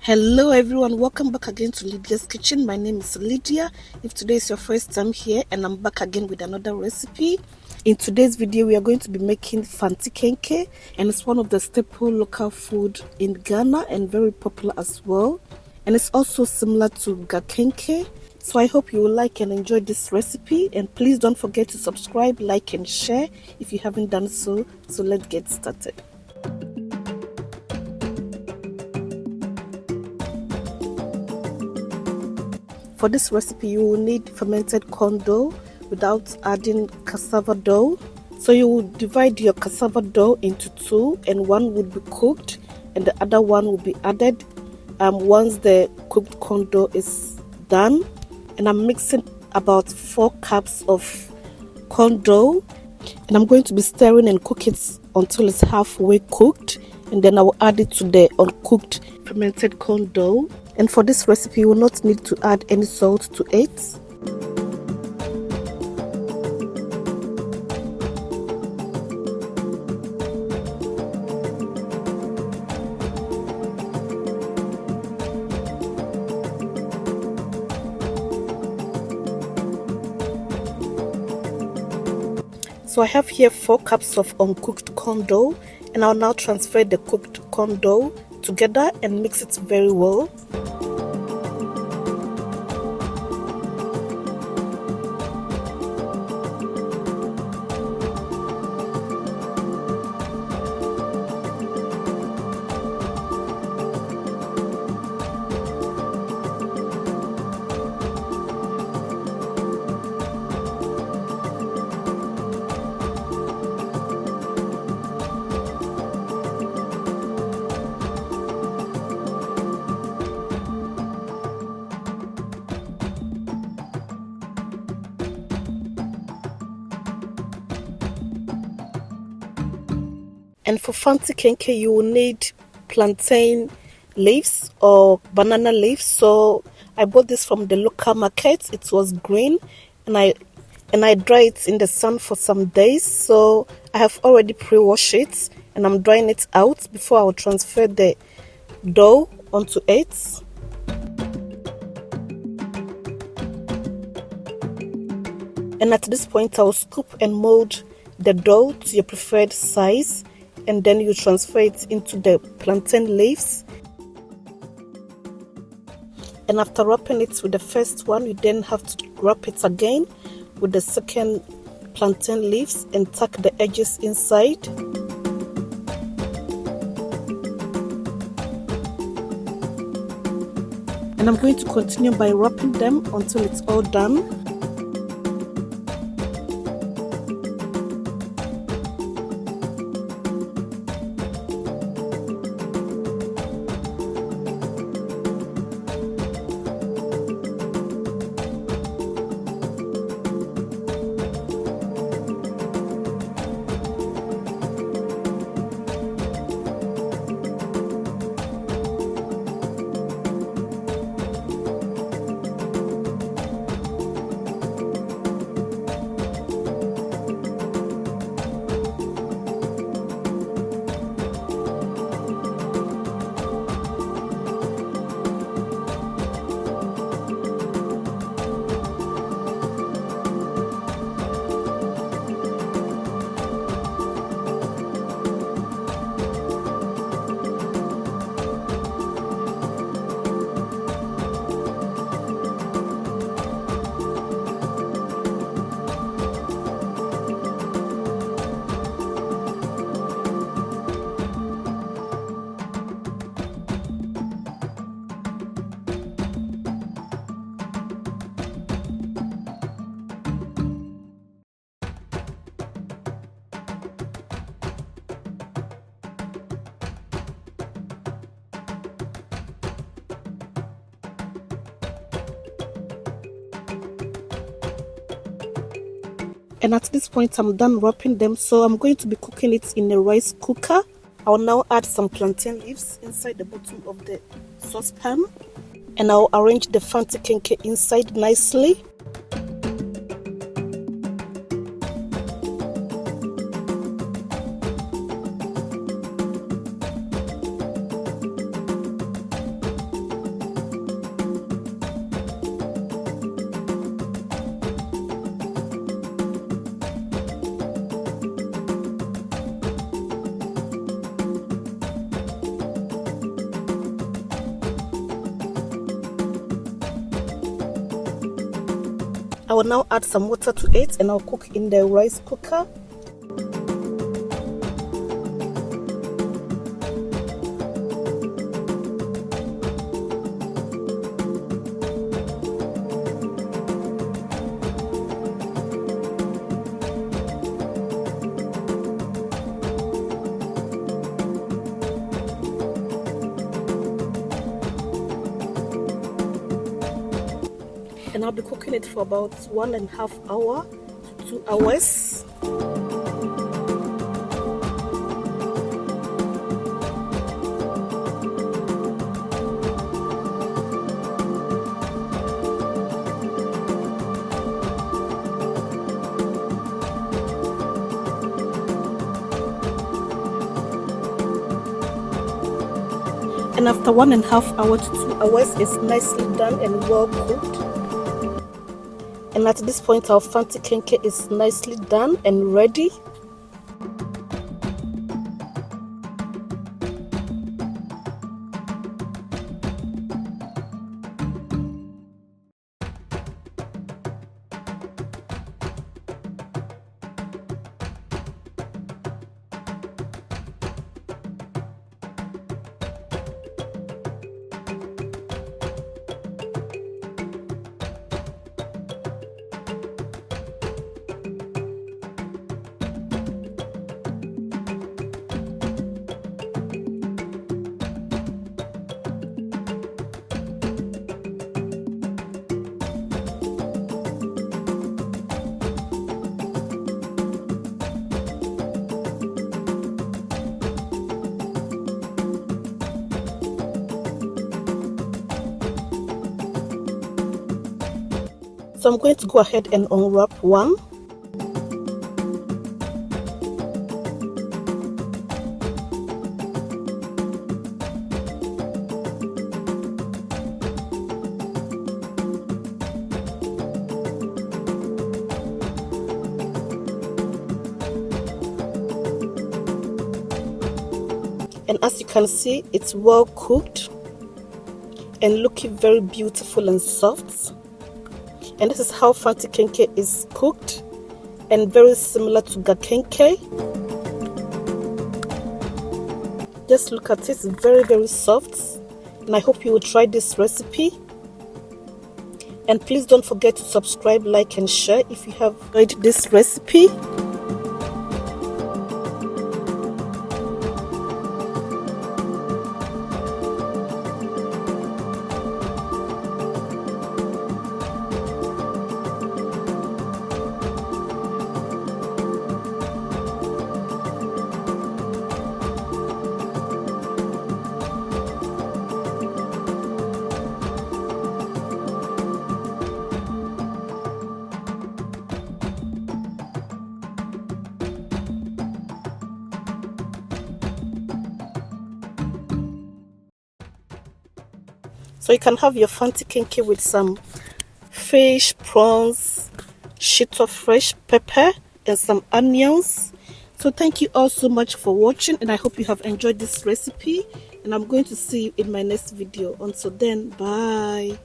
Hello everyone, welcome back again to Lydia's kitchen. My name is Lydia. If today is your first time here, and I'm back again with another recipe. In today's video we are going to be making Fante Kenkey, and it's one of the staple local food in Ghana and very popular as well, and it's also similar to Kenkey. So I hope you will like and enjoy this recipe, and please don't forget to subscribe, like and share if you haven't done so. So let's get started. For this recipe, you will need fermented corn dough without adding cassava dough. So you will divide your cassava dough into two, and one would be cooked and the other one will be added once the cooked corn dough is done. And I'm mixing about 4 cups of corn dough, and I'm going to be stirring and cook it until it's halfway cooked, and then I will add it to the uncooked fermented corn dough. And for this recipe, you will not need to add any salt to it. So I have here 4 cups of uncooked corn dough, and I'll now transfer the cooked corn dough together and mix it very well. And for Fante Kenkey, you will need plantain leaves or banana leaves. So I bought this from the local market. It was green, and I dried it in the sun for some days. So I have already pre-washed it, and I'm drying it out before I will transfer the dough onto it. And at this point, I will scoop and mold the dough to your preferred size, and then you transfer it into the plantain leaves. And after wrapping it with the first one, you then have to wrap it again with the second plantain leaves and tuck the edges inside. And I'm going to continue by wrapping them until it's all done. And at this point, I'm done wrapping them, so I'm going to be cooking it in a rice cooker. I'll now add some plantain leaves inside the bottom of the saucepan, and I'll arrange the Fante Kenkey inside nicely. I will now add some water to it and I'll cook in the rice cooker. And I'll be cooking it for about 1.5 hours to 2 hours. And after 1.5 hours to 2 hours, it's nicely done and well cooked. And at this point, our Fante Kenkey is nicely done and ready. So I'm going to go ahead and unwrap one. And as you can see, it's well cooked and looking very beautiful and soft. And this is how Fante Kenkey is cooked, and very similar to Kenkey. Just look at it, it's very soft. And I hope you will try this recipe. And please don't forget to subscribe, like and share if you have enjoyed this recipe. So you can have your Fante Kenkey with some fish, prawns, sheet of fresh pepper and some onions. So thank you all so much for watching, and I hope you have enjoyed this recipe, and I'm going to see you in my next video. Until then, bye.